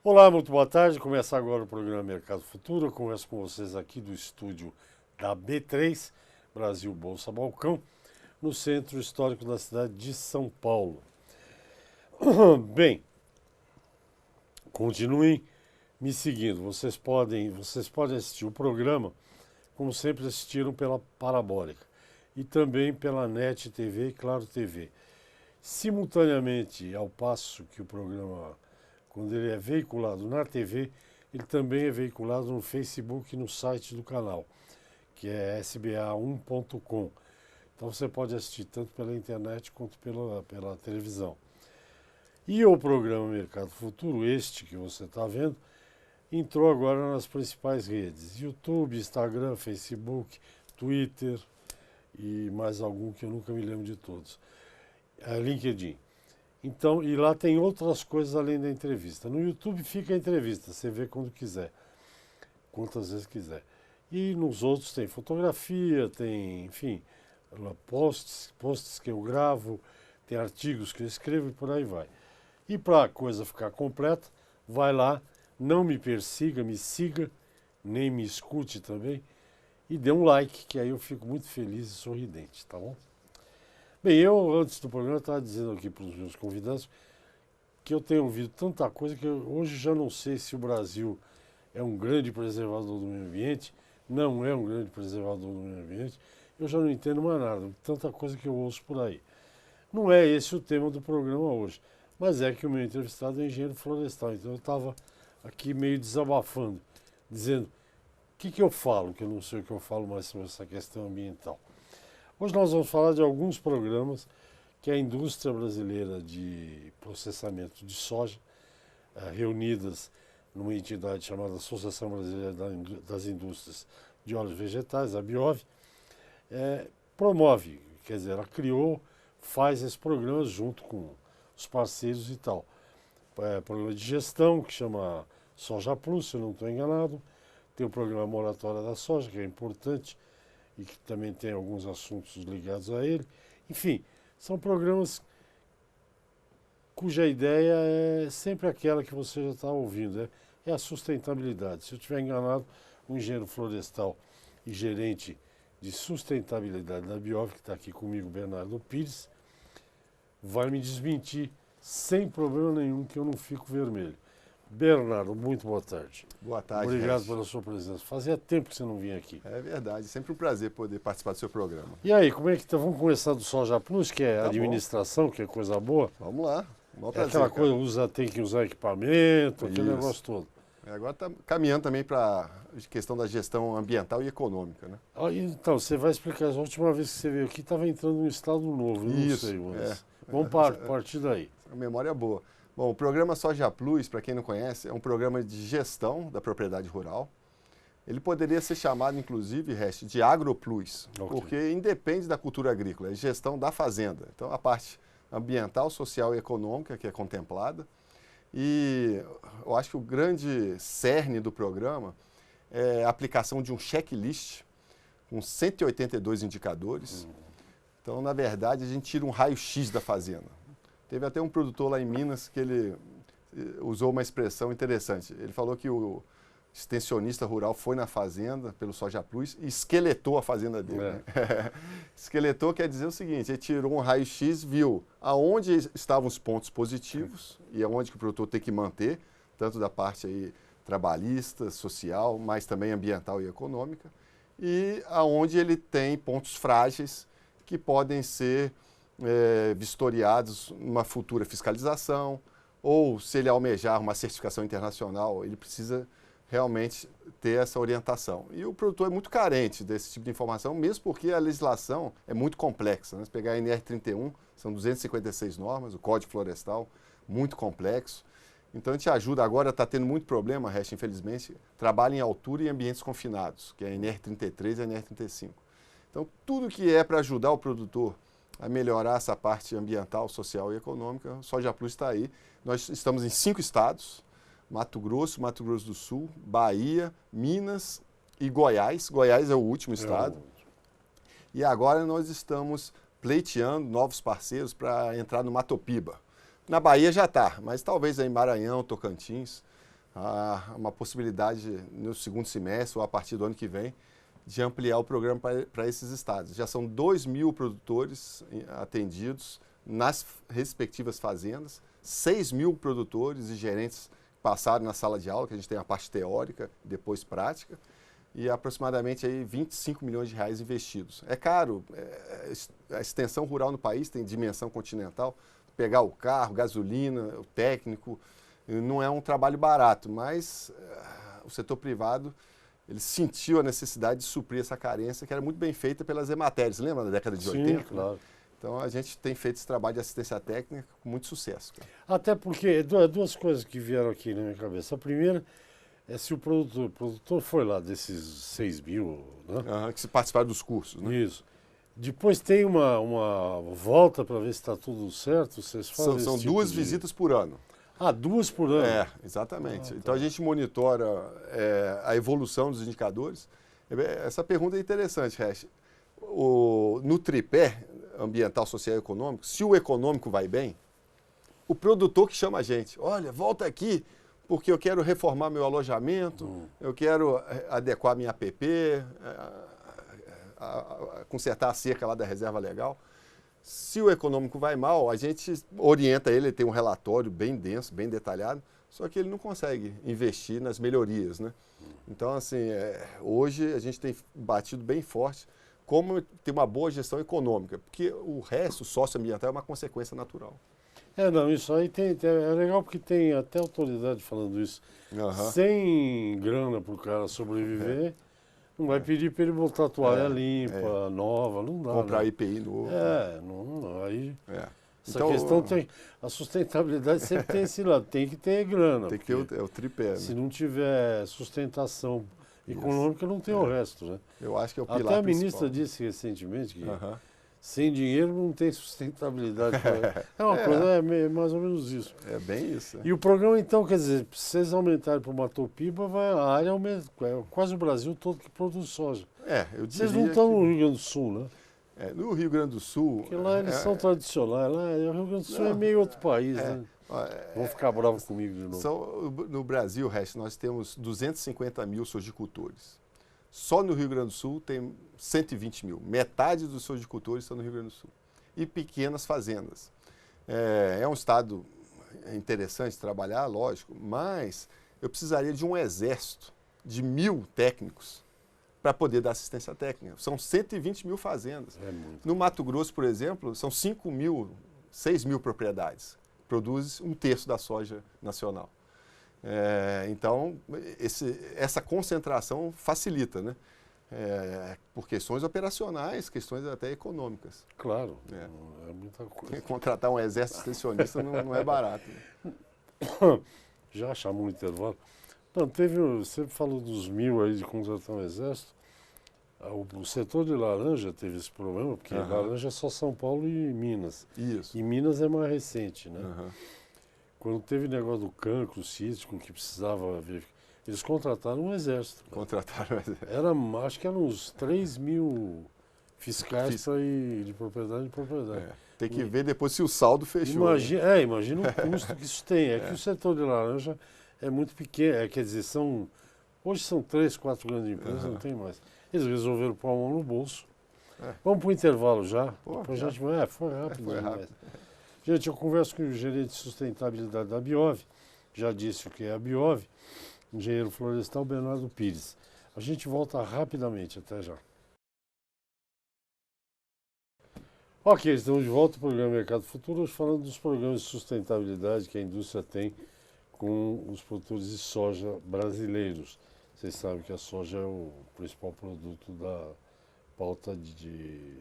Olá, muito boa tarde. Começa agora o programa Mercado Futuro. Eu converso com vocês aqui do estúdio da B3, Brasil Bolsa Balcão, no centro histórico da cidade de São Paulo. Bem, continuem me seguindo. Vocês podem assistir o programa, como sempre assistiram pela Parabólica e também pela NET TV e Claro TV. Simultaneamente, ao passo que o programa, quando ele é veiculado na TV, ele também é veiculado no Facebook e no site do canal, que é sba1.com. Então você pode assistir tanto pela internet quanto pela televisão. E o programa Mercado Futuro, este que você está vendo, entrou agora nas principais redes: YouTube, Instagram, Facebook, Twitter e mais algum que eu nunca me lembro de todos. LinkedIn. Então, e lá tem outras coisas além da entrevista. No YouTube fica a entrevista, você vê quando quiser, quantas vezes quiser. E nos outros tem fotografia, tem, enfim, posts que eu gravo, tem artigos que eu escrevo e por aí vai. E para a coisa ficar completa, vai lá, não me persiga, me siga, nem me escute também, e dê um like, que aí eu fico muito feliz e sorridente, tá bom? Bem, eu, antes do programa, estava dizendo aqui para os meus convidados que eu tenho ouvido tanta coisa que eu hoje já não sei se o Brasil é um grande preservador do meio ambiente, não é um grande preservador do meio ambiente, eu já não entendo mais nada, tanta coisa que eu ouço por aí. Não é esse o tema do programa hoje, mas é que o meu entrevistado é engenheiro florestal, então eu estava aqui meio desabafando, dizendo o que eu falo, que eu não sei o que eu falo mais sobre essa questão ambiental. Hoje nós vamos falar de alguns programas que a indústria brasileira de processamento de soja, reunidas numa entidade chamada Associação Brasileira das Indústrias de Óleos Vegetais, a BIOV, promove, quer dizer, ela criou, faz esse programa junto com os parceiros e tal. Programa de gestão que chama Soja Plus, se eu não estou enganado. Tem o programa Moratória da Soja, que é importante e que também tem alguns assuntos ligados a ele. Enfim, são programas cuja ideia é sempre aquela que você já está ouvindo, é a sustentabilidade. Se eu estiver enganado, o engenheiro florestal e gerente de sustentabilidade da BIOV, que está aqui comigo, Bernardo Pires, vai me desmentir sem problema nenhum, que eu não fico vermelho. Bernardo, muito boa tarde. Boa tarde, Obrigado Regis. pela sua presença. Fazia tempo que você não vinha aqui. É verdade, sempre um prazer poder participar do seu programa. E aí, como é que tá? Vamos começar do Soja Plus, que é Tá bom. administração, que é coisa boa. Vamos lá, bom É prazer. aquela cara. coisa, tem que usar equipamento, aquele Isso. negócio todo. Agora está caminhando também para a questão da gestão ambiental e econômica, né? Então, você vai explicar. A última vez que você veio aqui, estava entrando num estado novo, eu não Isso, sei, mas é. vamos partir daí. A memória é boa. Bom, o programa Soja Plus, para quem não conhece, é um programa de gestão da propriedade rural. Ele poderia ser chamado, inclusive, Regis, de AgroPlus, Ok. porque independe da cultura agrícola, é gestão da fazenda. Então, a parte ambiental, social e econômica que é contemplada. E eu acho que o grande cerne do programa é a aplicação de um checklist com 182 indicadores. Então, na verdade, a gente tira um raio-x da fazenda. Teve até um produtor lá em Minas que ele usou uma expressão interessante. Ele falou que o extensionista rural foi na fazenda pelo Soja Plus e esqueletou a fazenda dele. Né? Esqueletou quer dizer o seguinte: ele tirou um raio-x, viu aonde estavam os pontos positivos e aonde que o produtor tem que manter, tanto da parte aí trabalhista, social, mas também ambiental e econômica, e aonde ele tem pontos frágeis que podem ser vistoriados numa futura fiscalização, ou se ele almejar uma certificação internacional, ele precisa realmente ter essa orientação. E o produtor é muito carente desse tipo de informação, mesmo porque a legislação é muito complexa. Né? Se pegar a NR31, são 256 normas, o Código Florestal, muito complexo. Então a gente ajuda, agora está tendo muito problema, Regis, infelizmente, trabalho em altura e ambientes confinados, que é a NR33 e a NR35. Então tudo que é para ajudar o produtor a melhorar essa parte ambiental, social e econômica, o Soja Plus está aí. Nós estamos em 5 estados, Mato Grosso do Sul, Bahia, Minas e Goiás. Goiás é o último estado. E agora nós estamos pleiteando novos parceiros para entrar no Matopiba. Na Bahia já está, mas talvez aí em Maranhão, Tocantins. há uma possibilidade no segundo semestre ou a partir do ano que vem de ampliar o programa para esses estados. Já são 2.000 produtores atendidos nas respectivas fazendas, 6.000 produtores e gerentes passaram na sala de aula, que a gente tem a parte teórica, depois prática, e aproximadamente aí 25 milhões de reais investidos. É caro, a extensão rural no país tem dimensão continental, pegar o carro, gasolina, o técnico, não é um trabalho barato, mas o setor privado ele sentiu a necessidade de suprir essa carência que era muito bem feita pelas Emateres, lembra da década de 80? Sim, claro. Né? Então a gente tem feito esse trabalho de assistência técnica com muito sucesso. Cara. Até porque duas coisas que vieram aqui na minha cabeça. A primeira é se o produtor foi lá desses 6.000, né? Que se participaram dos cursos. Né? Isso. Depois tem uma volta para ver se está tudo certo. Vocês fazem São tipo duas visitas por ano. Ah, 2 por ano? Exatamente. Tá. Então a gente monitora a evolução dos indicadores. Essa pergunta é interessante, Resch. No tripé ambiental, social e econômico, se o econômico vai bem, o produtor que chama a gente, olha, volta aqui, porque eu quero reformar meu alojamento, eu quero adequar minha APP, consertar a cerca lá da reserva legal. Se o econômico vai mal, a gente orienta ele tem um relatório bem denso, bem detalhado, só que ele não consegue investir nas melhorias, né? Então, assim, hoje a gente tem batido bem forte como ter uma boa gestão econômica, porque o resto, socioambiental, é uma consequência natural. Não, isso aí é legal porque tem até autoridade falando isso. Sem grana para o cara sobreviver, não vai pedir para ele botar a toalha limpa, nova, não dá. Comprar né? IPI novo. Não, aí... Essa Então, questão tem... A sustentabilidade sempre tem esse lado, tem que ter grana. Tem que ter o tripé. Se não tiver sustentação econômica, não tem o resto, né? Eu acho que é o pilar Até a principal. ministra disse recentemente que sem dinheiro não tem sustentabilidade. É uma coisa, mais ou menos isso. É bem isso. E o programa, então, quer dizer, se vocês aumentarem para o Matopiba, a área é quase o Brasil todo que produz soja. Eu diria vocês não estão no Rio Grande do Sul, né? No Rio Grande do Sul... Porque lá eles são tradicionais, lá o Rio Grande do Sul é meio outro país, né? Vão ficar bravos comigo de novo. No Brasil, Resch, nós temos 250 mil sojicultores. Só no Rio Grande do Sul tem 120 mil. Metade dos sojicultores estão no Rio Grande do Sul. E pequenas fazendas. É um estado interessante de trabalhar, lógico, mas eu precisaria de um exército de 1.000 técnicos para poder dar assistência técnica. São 120 mil fazendas. No Mato Grosso, por exemplo, são 6 mil propriedades. Produz 1/3 da soja nacional. Então, essa concentração facilita, né? Por questões operacionais, questões até econômicas. Claro, é muita coisa. Contratar um exército extensionista não é barato. Né? Já chamou um intervalo. Não, você falou dos 1.000 aí de contratar um exército. O setor de laranja teve esse problema, porque laranja é só São Paulo e Minas. Isso. E Minas é mais recente, né? Quando teve negócio do cancro cítrico, que precisava verificar, eles contrataram um exército. Acho que eram uns 3.000 fiscais para ir de propriedade em propriedade. Tem que ver depois se o saldo fechou. Imagina o custo que isso tem. Que o setor de laranja é muito pequeno. Quer dizer, hoje são 3, 4 grandes empresas, não tem mais. Eles resolveram pôr a mão no bolso. Vamos para o intervalo já. Depois a gente foi rápido. Foi rápido. Gente, eu converso com o gerente de sustentabilidade da Biov, já disse o que é a Biov, engenheiro florestal Bernardo Pires. A gente volta rapidamente, até já. Ok, estamos de volta ao programa Mercado Futuro, hoje falando dos programas de sustentabilidade que a indústria tem com os produtores de soja brasileiros. Vocês sabem que a soja é o principal produto da pauta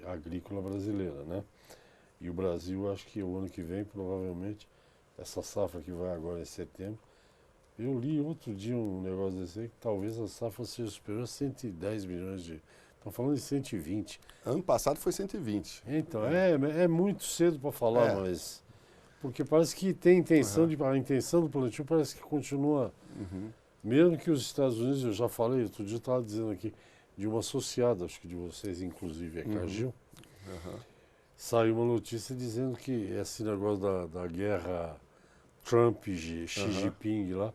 agrícola brasileira, né? E o Brasil, acho que o ano que vem, provavelmente, essa safra que vai agora em setembro, eu li outro dia um negócio desse aí, que talvez a safra seja superior a 110 milhões de... Estão falando de 120. Ano passado foi 120. Então, é muito cedo para falar, mas... Porque parece que tem intenção a intenção do plantio parece que continua... Mesmo que os Estados Unidos, eu já falei, outro dia eu estava dizendo aqui, de uma associada, acho que de vocês, inclusive, Cargill, saiu uma notícia dizendo que esse negócio da guerra Trump, Xi Jinping lá,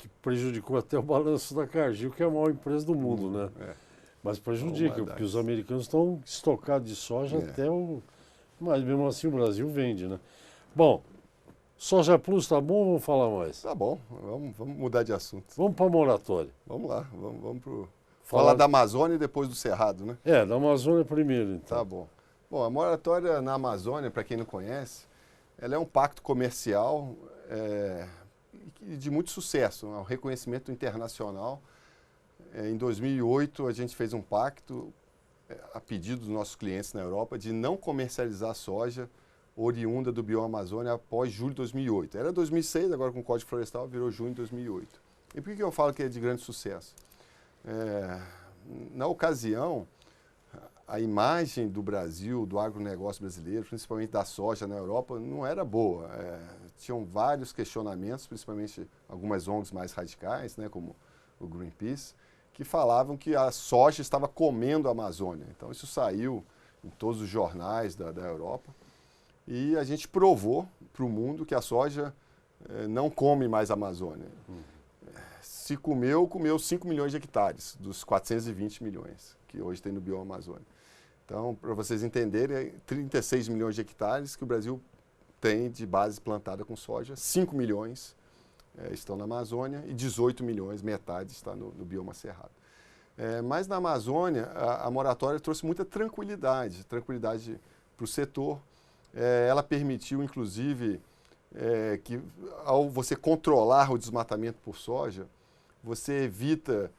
que prejudicou até o balanço da Cargill, que é a maior empresa do mundo, né? Mas prejudica, porque os americanos estão estocados de soja até o... Mas mesmo assim o Brasil vende, né? Bom, Soja Plus tá bom ou vamos falar mais? Tá bom, vamos mudar de assunto. Vamos para a moratória. Vamos lá, falar da Amazônia e depois do Cerrado, né? Da Amazônia primeiro, então. Tá bom. Bom, a moratória na Amazônia, para quem não conhece, ela é um pacto comercial de muito sucesso, um reconhecimento internacional. Em 2008, a gente fez um pacto, a pedido dos nossos clientes na Europa, de não comercializar soja oriunda do bioma Amazônia após julho de 2008. Era 2006, agora com o Código Florestal virou junho de 2008. E por que eu falo que é de grande sucesso? Na ocasião, a imagem do Brasil, do agronegócio brasileiro, principalmente da soja na Europa, não era boa. Tinham vários questionamentos, principalmente algumas ONGs mais radicais, né, como o Greenpeace, que falavam que a soja estava comendo a Amazônia. Então isso saiu em todos os jornais da Europa. E a gente provou para o mundo que a soja não come mais a Amazônia. Se comeu 5 milhões de hectares, dos 420 milhões que hoje tem no bioma Amazônia. Então, para vocês entenderem, 36 milhões de hectares que o Brasil tem de base plantada com soja, 5 milhões estão na Amazônia e 18 milhões, metade, está no bioma cerrado. Mas na Amazônia, a moratória trouxe muita tranquilidade para o setor. Ela permitiu, inclusive, que ao você controlar o desmatamento por soja, você evita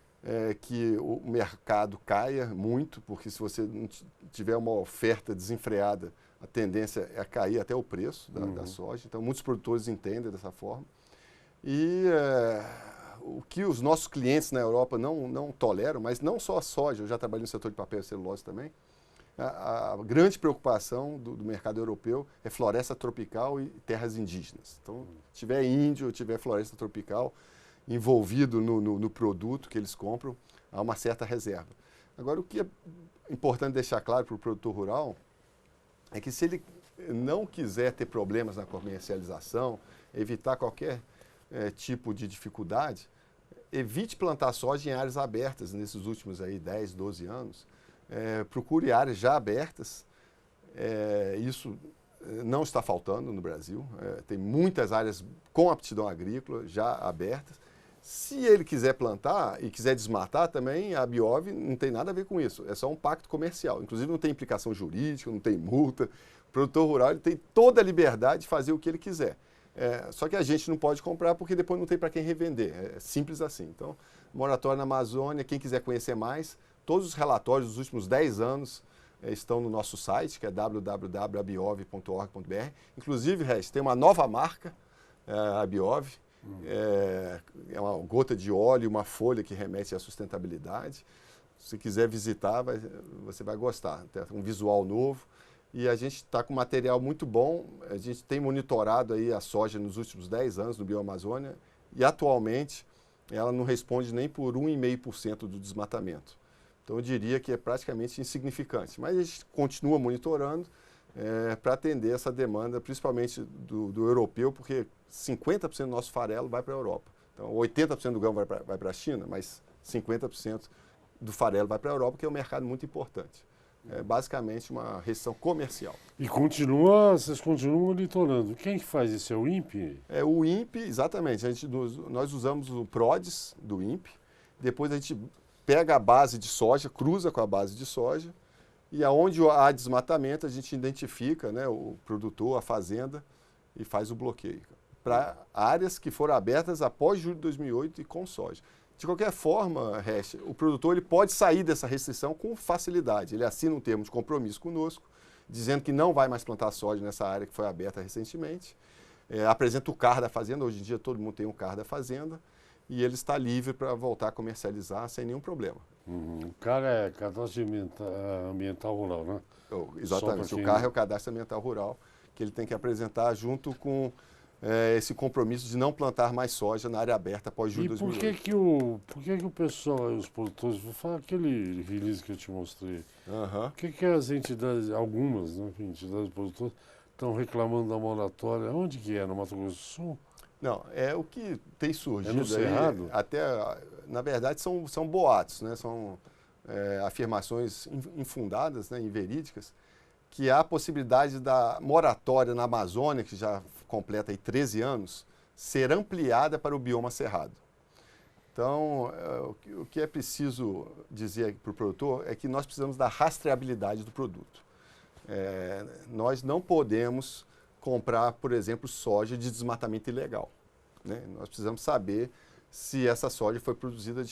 que o mercado caia muito, porque se você não tiver uma oferta desenfreada, a tendência é a cair até o preço da soja. Então, muitos produtores entendem dessa forma. E o que os nossos clientes na Europa não toleram, mas não só a soja, eu já trabalhei no setor de papel e celulose também, a grande preocupação do mercado europeu é floresta tropical e terras indígenas. Então, se tiver índio, tiver floresta tropical envolvido no produto que eles compram, há uma certa reserva. Agora, o que é importante deixar claro para o produtor rural é que se ele não quiser ter problemas na comercialização, evitar qualquer tipo de dificuldade, evite plantar soja em áreas abertas nesses últimos 10, 12 anos. Procure áreas já abertas. Isso não está faltando no Brasil. Tem muitas áreas com aptidão agrícola já abertas. Se ele quiser plantar e quiser desmatar também, a Biov não tem nada a ver com isso. É só um pacto comercial. Inclusive não tem implicação jurídica, não tem multa. O produtor rural ele tem toda a liberdade de fazer o que ele quiser. Só que a gente não pode comprar porque depois não tem para quem revender. É simples assim. Então, moratória na Amazônia, quem quiser conhecer mais, todos os relatórios dos últimos 10 anos estão no nosso site, que é www.abiov.org.br. Inclusive, Regis, tem uma nova marca, a Biov. É uma gota de óleo, uma folha que remete à sustentabilidade. Se quiser visitar, você vai gostar. Tem um visual novo. E a gente está com material muito bom. A gente tem monitorado aí a soja nos últimos 10 anos no Bioamazônia. E atualmente ela não responde nem por 1,5% do desmatamento. Então eu diria que é praticamente insignificante. Mas a gente continua monitorando para atender essa demanda, principalmente do europeu, porque 50% do nosso farelo vai para a Europa. Então 80% do grão vai para a China, mas 50% do farelo vai para a Europa, que é um mercado muito importante. É basicamente uma restrição comercial. E vocês continuam monitorando. Quem que faz isso? É o INPE? É o INPE, exatamente. Nós usamos o PRODES do INPE, depois a gente pega a base de soja, cruza com a base de soja, e aonde há desmatamento a gente identifica, né, o produtor, a fazenda, e faz o bloqueio. Para áreas que foram abertas após julho de 2008 e com soja. De qualquer forma, Resch, o produtor ele pode sair dessa restrição com facilidade. Ele assina um termo de compromisso conosco, dizendo que não vai mais plantar soja nessa área que foi aberta recentemente. Apresenta o CAR da fazenda, hoje em dia todo mundo tem um CAR da fazenda, e ele está livre para voltar a comercializar sem nenhum problema. O CAR é cadastro ambiental rural, né? Exatamente, o CAR é o cadastro ambiental rural, que ele tem que apresentar junto com esse compromisso de não plantar mais soja na área aberta após julho de 2008. E por que o pessoal, os produtores, vou falar aquele release que eu te mostrei, por que as entidades, algumas, né, entidades produtoras, estão reclamando da moratória. Onde que é? No Mato Grosso do Sul? Não, é o que tem surgido É no Cerrado? aí, até, na verdade, são boatos, né? São afirmações infundadas, né, inverídicas, que há a possibilidade da moratória na Amazônia, que já completa aí 13 anos, ser ampliada para o bioma cerrado. Então, o que é preciso dizer para o produtor é que nós precisamos da rastreabilidade do produto. Nós não podemos comprar, por exemplo, soja de desmatamento ilegal, né? Nós precisamos saber se essa soja foi produzida,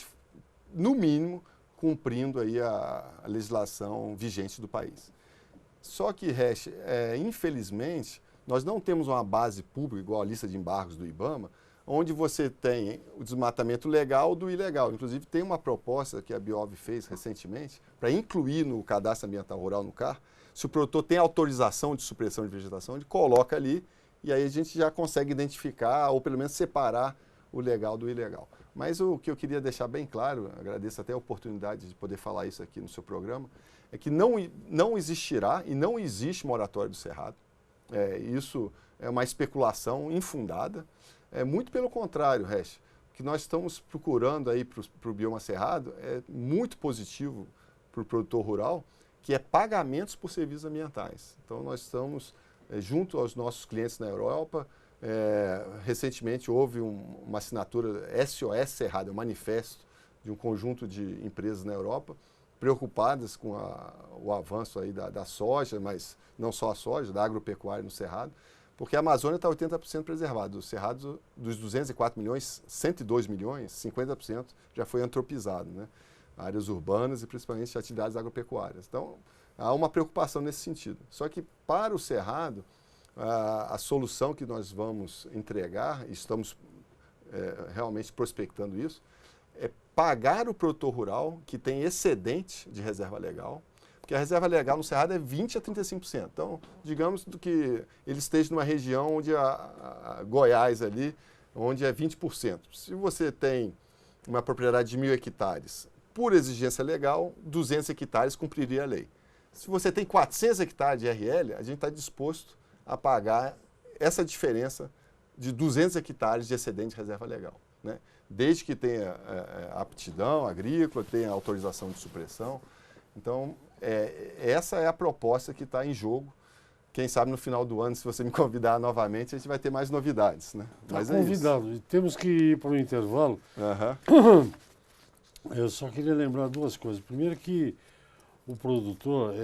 no mínimo, cumprindo aí a legislação vigente do país. Só que, Resch, infelizmente, nós não temos uma base pública, igual a lista de embargos do IBAMA, onde você tem o desmatamento legal do ilegal. Inclusive, tem uma proposta que a Biov fez recentemente para incluir no Cadastro Ambiental Rural, no CAR, se o produtor tem autorização de supressão de vegetação, ele coloca ali e aí a gente já consegue identificar ou pelo menos separar o legal do ilegal. Mas o que eu queria deixar bem claro, agradeço até a oportunidade de poder falar isso aqui no seu programa, é que não existirá e não existe moratória do Cerrado. Isso é uma especulação infundada. Muito pelo contrário, Resch, o que nós estamos procurando aí para o bioma cerrado é muito positivo para o produtor rural, que é pagamentos por serviços ambientais. Então, nós estamos junto aos nossos clientes na Europa. Recentemente houve uma assinatura SOS Cerrado, um manifesto de um conjunto de empresas na Europa, preocupadas com o avanço aí da soja, mas não só a soja, da agropecuária no Cerrado, porque a Amazônia está 80% preservada. O Cerrado, dos 204 milhões, 102 milhões, 50% já foi antropizado, né? Áreas urbanas e principalmente atividades agropecuárias. Então, há uma preocupação nesse sentido. Só que para o Cerrado, a solução que nós vamos entregar, e estamos realmente prospectando isso, é pagar o produtor rural que tem excedente de reserva legal, porque a reserva legal no Cerrado é 20% a 35%. Então, digamos que ele esteja numa região onde a Goiás ali, onde é 20%. Se você tem uma propriedade de 1.000 hectares, por exigência legal, 200 hectares cumpriria a lei. Se você tem 400 hectares de RL, a gente está disposto a pagar essa diferença de 200 hectares de excedente de reserva legal, né? Desde que tenha aptidão agrícola, tenha autorização de supressão. Então, essa é a proposta que está em jogo. Quem sabe no final do ano, se você me convidar novamente, a gente vai ter mais novidades, né? Mas convidado. E temos que ir para o intervalo. Eu só queria lembrar duas coisas. Primeiro que o produtor,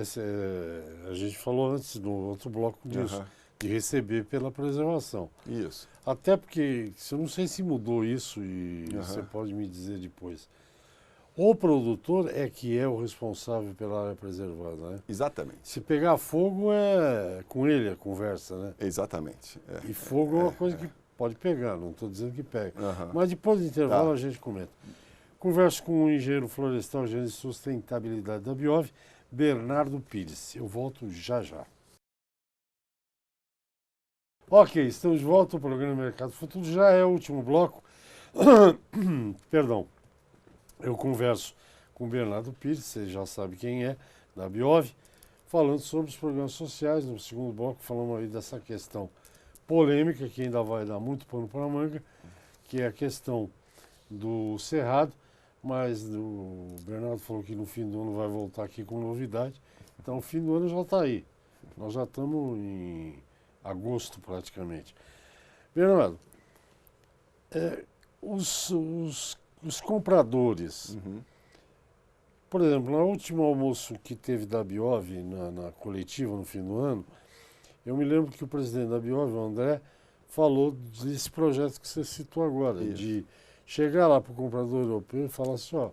a gente falou antes no outro bloco disso, de receber pela preservação. Isso. Até porque, eu não sei se mudou isso e você pode me dizer depois. O produtor é que é o responsável pela área preservada, né? Exatamente. Se pegar fogo, é com ele a conversa, né? Exatamente. E fogo é uma coisa que pode pegar, não estou dizendo que pega. Mas depois do intervalo a gente comenta. Converso com o engenheiro florestal, gerente de sustentabilidade da Biov, Bernardo Pires. Eu volto já já. Ok, estamos de volta ao programa Mercado Futuro. Já é o último bloco. Perdão. Eu converso com o Bernardo Pires, você já sabe quem é, da Biov, falando sobre os programas sociais. No segundo bloco falamos aí dessa questão polêmica, que ainda vai dar muito pano para a manga, que é a questão do Cerrado. Mas o Bernardo falou que no fim do ano vai voltar aqui com novidade. Então o fim do ano já está aí. Nós já estamos em agosto praticamente. Bernardo, os compradores, por exemplo, no último almoço que teve da Biov, na coletiva no fim do ano, eu me lembro que o presidente da Biov, o André, falou desse projeto que você citou agora, de chegar lá para o comprador europeu e falar assim, ó,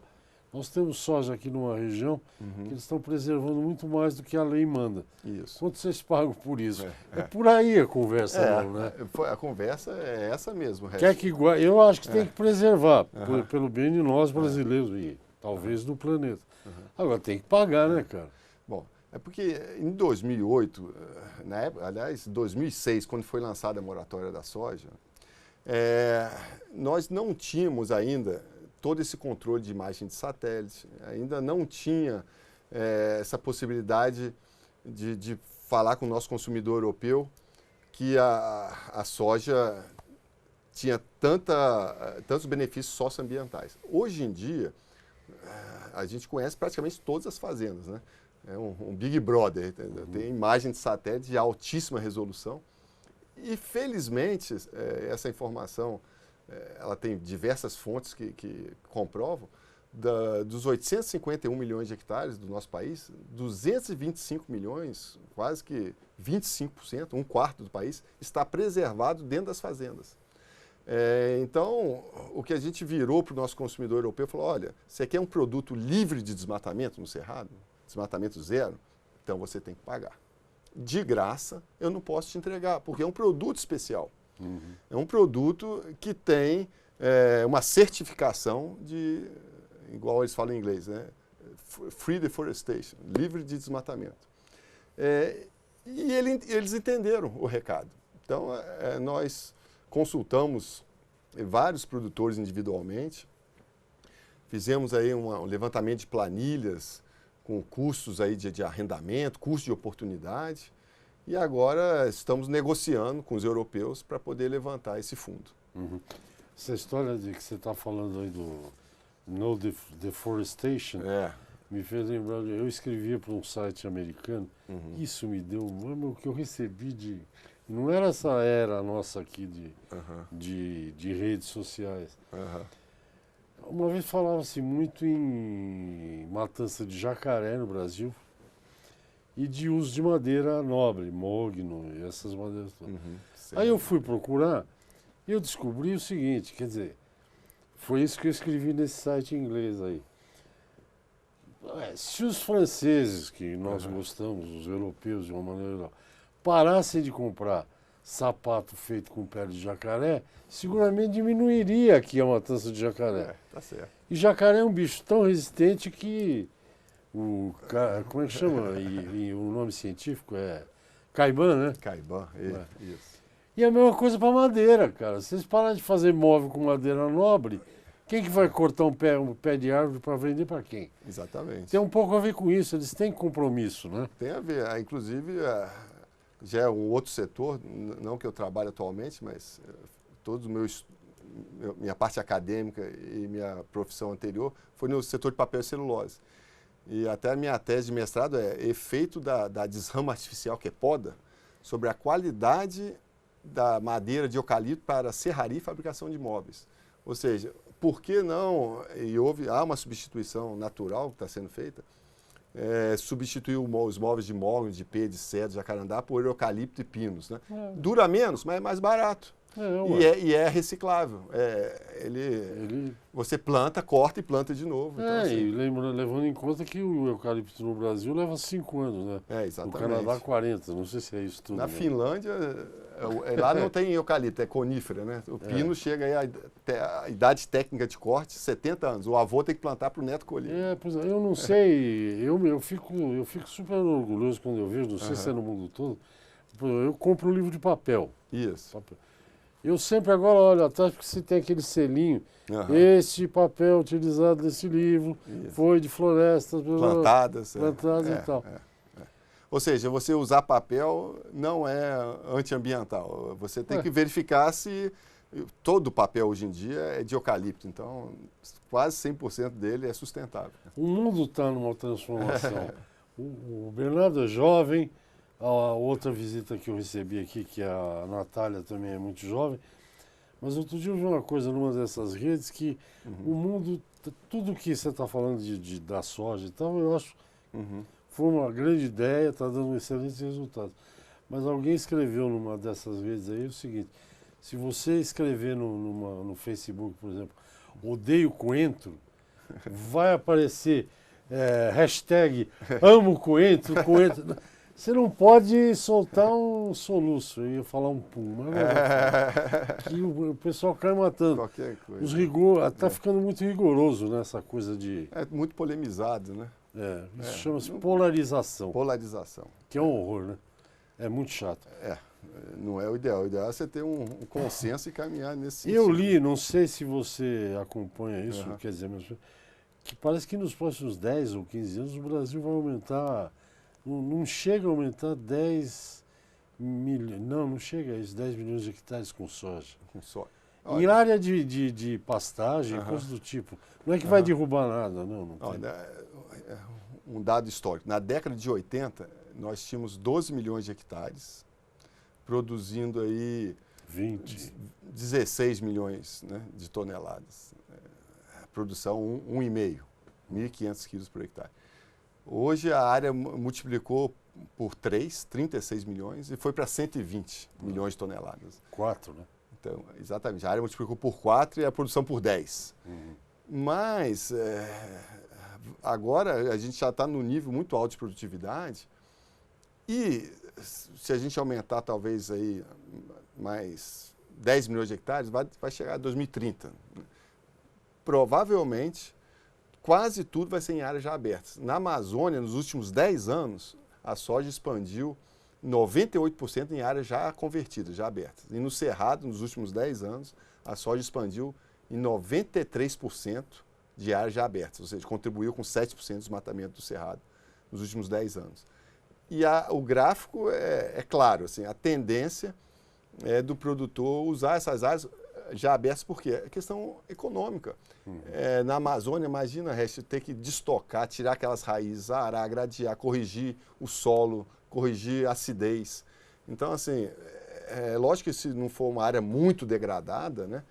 nós temos soja aqui numa região que eles estão preservando muito mais do que a lei manda. Isso. Quanto vocês pagam por isso? É por aí a conversa, não, né? A conversa é essa mesmo. Eu acho que tem que preservar, pelo bem de nós brasileiros e talvez do planeta. Agora tem que pagar, né, cara? Bom, é porque em 2008, na época, aliás, 2006, quando foi lançada a moratória da soja, nós não tínhamos ainda todo esse controle de imagem de satélite, ainda não tinha essa possibilidade de falar com o nosso consumidor europeu que a soja tinha tantos benefícios socioambientais. Hoje em dia, a gente conhece praticamente todas as fazendas, né? É um Big Brother, tem imagem de satélite de altíssima resolução. E, felizmente, essa informação, ela tem diversas fontes que comprovam, dos 851 milhões de hectares do nosso país, 225 milhões, quase que 25%, um quarto do país, está preservado dentro das fazendas. Então, o que a gente virou para o nosso consumidor europeu, falou, olha, você quer um produto livre de desmatamento no Cerrado? Desmatamento zero? Então você tem que pagar. De graça, eu não posso te entregar, porque é um produto especial. É um produto que tem uma certificação de, igual eles falam em inglês, né? Free deforestation, livre de desmatamento. E eles entenderam o recado. Então, nós consultamos vários produtores individualmente, fizemos aí um levantamento de planilhas com custos aí de arrendamento, custo de oportunidade, e agora estamos negociando com os europeus para poder levantar esse fundo. Essa história de que você está falando aí do No Deforestation me fez lembrar, eu escrevia para um site americano, isso me deu, o que eu recebi de... Não era essa era nossa aqui de redes sociais. Uma vez falava-se muito em matança de jacaré no Brasil e de uso de madeira nobre, mogno e essas madeiras todas. Aí eu fui procurar e eu descobri o seguinte, quer dizer, foi isso que eu escrevi nesse site em inglês aí. Se os franceses, que nós gostamos, os europeus de uma maneira geral, parassem de comprar sapato feito com pele de jacaré, seguramente diminuiria aqui a matança de jacaré. Tá certo. E jacaré é um bicho tão resistente que como é que chama? E o nome científico é caimã, né? Caimã, isso. E a mesma coisa para madeira, cara. Se vocês pararem de fazer móvel com madeira nobre, quem que vai cortar um pé de árvore para vender para quem? Exatamente. Tem um pouco a ver com isso, eles têm compromisso, né? Tem a ver. Inclusive, já é um outro setor, não que eu trabalhe atualmente, mas todos minha parte acadêmica e minha profissão anterior foi no setor de papel e celulose. E até a minha tese de mestrado é efeito da desrama artificial, que é poda, sobre a qualidade da madeira de eucalipto para serraria e fabricação de móveis. Ou seja, por que não, há uma substituição natural que está sendo feita, substituir os móveis de mogno, de pê, de cedro, de jacarandá por eucalipto e pinos. Né? Dura menos, mas é mais barato. E é reciclável. Você planta, corta e planta de novo. Então, assim, e levando em conta que o eucalipto no Brasil leva 5 anos, né? Exatamente. No Canadá, 40, não sei se é isso tudo. Na né? Finlândia, lá não tem eucalipto, é conífera, né? O pino chega aí a idade técnica de corte, 70 anos. O avô tem que plantar para o neto colher. Pois é, eu não sei, eu fico super orgulhoso quando eu vejo, não sei se é no mundo todo, eu compro um livro de papel. Isso. Eu sempre agora olho atrás porque você tem aquele selinho. Este papel utilizado nesse livro foi de florestas plantadas e tal. Ou seja, você usar papel não é antiambiental. Você tem que verificar se todo o papel hoje em dia é de eucalipto. Então, quase 100% dele é sustentável. O mundo está numa transformação. O Bernardo é jovem. A outra visita que eu recebi aqui, que a Natália também é muito jovem, mas outro dia eu vi uma coisa numa dessas redes que o mundo, tudo que você está falando da soja e tal, eu acho foi uma grande ideia, está dando excelentes resultados. Mas alguém escreveu numa dessas redes aí o seguinte, se você escrever no Facebook, por exemplo, odeio coentro, vai aparecer hashtag amo coentro. Você não pode soltar um soluço, eu ia falar um pum, mas não que o pessoal cai matando. Qualquer coisa. Os rigor, está ficando muito rigoroso nessa coisa de... É muito polemizado, né? Isso chama-se polarização. Polarização. Que é um horror, né? É muito chato. Não é o ideal. O ideal é você ter um consenso e caminhar nesse sentido. Eu li, não sei se você acompanha isso, quer dizer, mas, que parece que nos próximos 10 ou 15 anos o Brasil vai aumentar... Não chega a aumentar 10 Não chega a isso, 10 milhões de hectares com soja. Com soja. Em área de pastagem, coisa do tipo. Não é que vai derrubar nada, não tem. Um dado histórico. Na década de 80, nós tínhamos 12 milhões de hectares, produzindo aí 16 milhões, né, de toneladas. Produção 1,5, 1.500 quilos por hectare. Hoje a área multiplicou por 36 milhões e foi para 120 milhões de toneladas. 4, né? Então, exatamente. A área multiplicou por 4 e a produção por 10. Mas agora a gente já está num nível muito alto de produtividade e se a gente aumentar talvez aí mais 10 milhões de hectares, vai chegar a 2030. Provavelmente, quase tudo vai ser em áreas já abertas. Na Amazônia, nos últimos 10 anos, a soja expandiu 98% em áreas já convertidas, já abertas. E no Cerrado, nos últimos 10 anos, a soja expandiu em 93% de áreas já abertas, ou seja, contribuiu com 7% do desmatamento do Cerrado nos últimos 10 anos. E o gráfico é claro, assim, a tendência é do produtor usar essas áreas já abertas, por quê? É questão econômica. Na Amazônia, imagina, ter que destocar, tirar aquelas raízes, arar, gradear, corrigir o solo, corrigir a acidez. Então, assim, é lógico que se não for uma área muito degradada, né,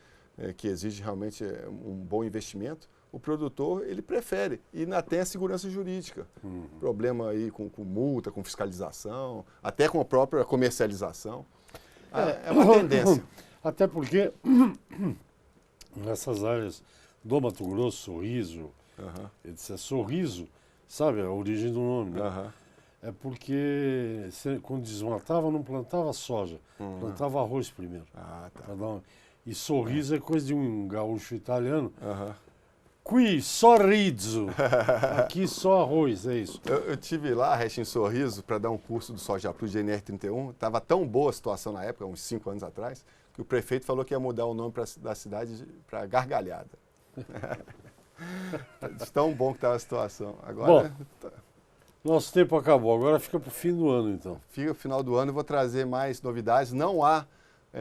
que exige realmente um bom investimento, o produtor, ele prefere. E ainda tem a segurança jurídica. Problema aí com multa, com fiscalização, até com a própria comercialização. É uma tendência. Até porque nessas áreas do Mato Grosso, Sorriso, etc. Sorriso, sabe a origem do nome, né? É porque quando desmatava não plantava soja, plantava arroz primeiro. E Sorriso é coisa de um gaúcho italiano. Qui sorriso. Aqui só arroz, é isso. Eu tive lá, em Sorriso, para dar um curso do Soja Plus de NR31. Estava tão boa a situação na época, uns 5 anos atrás, que o prefeito falou que ia mudar o nome da cidade para Gargalhada. De tão bom que estava a situação. Agora, bom, nosso tempo acabou, agora fica para o fim do ano, então. Fica o final do ano, eu vou trazer mais novidades. Não há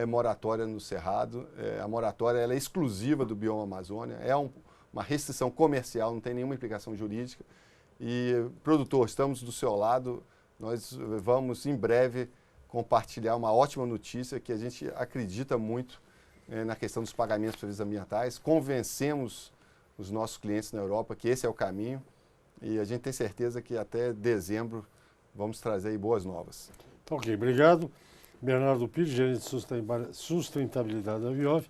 moratória no Cerrado. A moratória ela é exclusiva do bioma Amazônia. É uma restrição comercial, não tem nenhuma implicação jurídica. E, produtor, estamos do seu lado. Nós vamos, em breve, compartilhar uma ótima notícia que a gente acredita muito na questão dos pagamentos por serviços ambientais. Convencemos os nossos clientes na Europa que esse é o caminho e a gente tem certeza que até dezembro vamos trazer aí boas novas. Ok, obrigado. Bernardo Pires, gerente de sustentabilidade da Viov.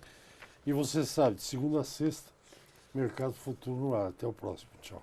E você sabe, de segunda a sexta, Mercado Futuro no ar. Até o próximo. Tchau.